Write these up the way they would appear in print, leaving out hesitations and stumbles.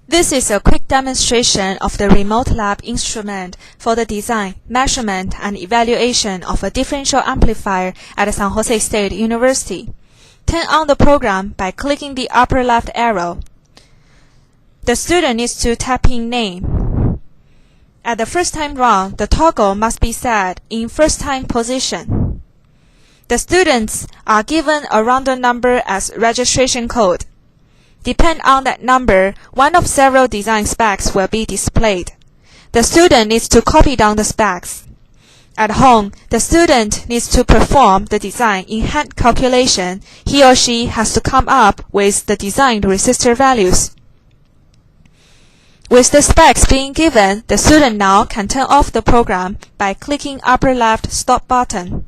This is a quick demonstration of the RemoteLab instrument for the design, measurement, and evaluation of a differential amplifier at San Jose State University. Turn on the program by clicking the upper left arrow. The student needs to type in name. At the first time run, the toggle must be set in first time position. The students are given a random number as registration code. Depend on that number, one of several design specs will be displayed. The student needs to copy down the specs. At home, the student needs to perform the design in hand calculation. He or she has to come up with the designed resistor values. With the specs being given, the student now can turn off the program by clicking upper left stop button.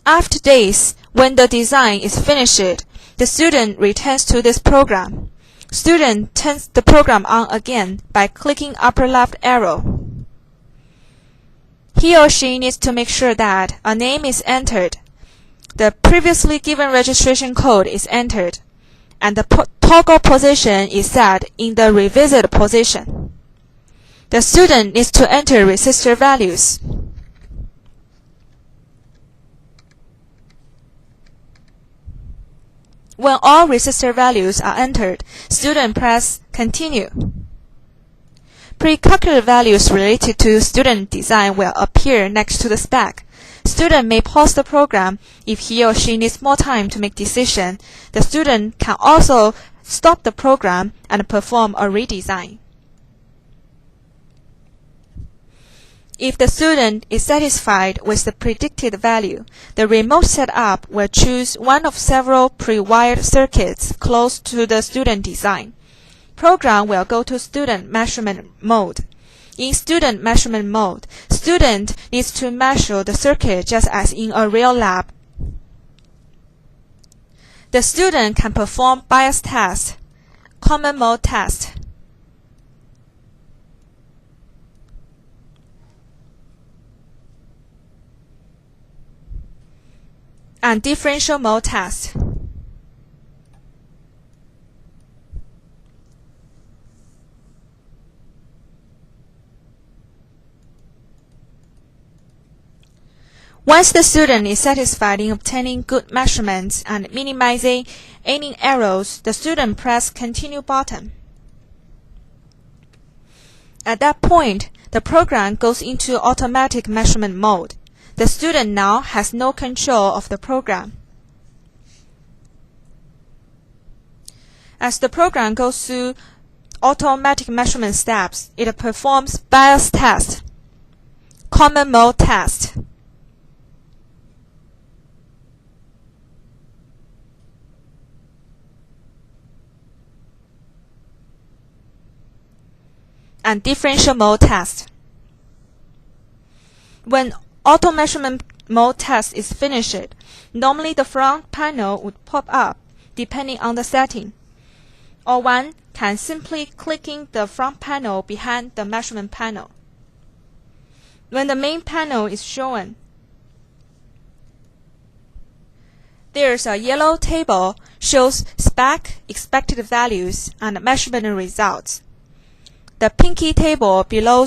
After this, when the design is finished, the student returns to this program. Student turns the program on again by clicking upper left arrow. He or she needs to make sure that a name is entered, the previously given registration code is entered, and the toggle position is set in the revisit position. The student needs to enter resistor values. When all resistor values are entered, student press Continue. Pre-calculated values related to student design will appear next to the spec. Student may pause the program if he or she needs more time to make decision. The student can also stop the program and perform a redesign. If the student is satisfied with the predicted value, the remote setup will choose one of several pre-wired circuits close to the student design. Program will go to student measurement mode. In student measurement mode, student needs to measure the circuit just as in a real lab. The student can perform bias test, common mode test, and differential mode test. Once the student is satisfied in obtaining good measurements and minimizing any errors, the student press Continue button. At that point, the program goes into automatic measurement mode. The student now has no control of the program. As the program goes through automatic measurement steps, it performs bias test, common mode test, and differential mode test. When auto measurement mode test is finished, normally the front panel would pop up depending on the setting, or one can simply clicking the front panel behind the measurement panel. When the main panel is shown, there's a yellow table shows spec, expected values, and measurement results. The pinky table below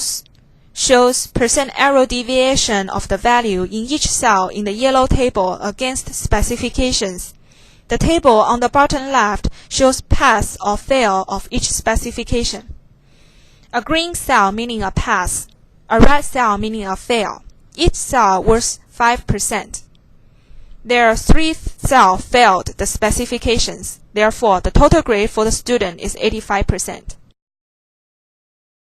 shows % error deviation of the value in each cell in the yellow table against specifications. The table on the bottom left shows pass or fail of each specification. A green cell meaning a pass, a red cell meaning a fail. Each cell worth 5%. There are 3 cells failed the specifications. Therefore, the total grade for the student is 85%.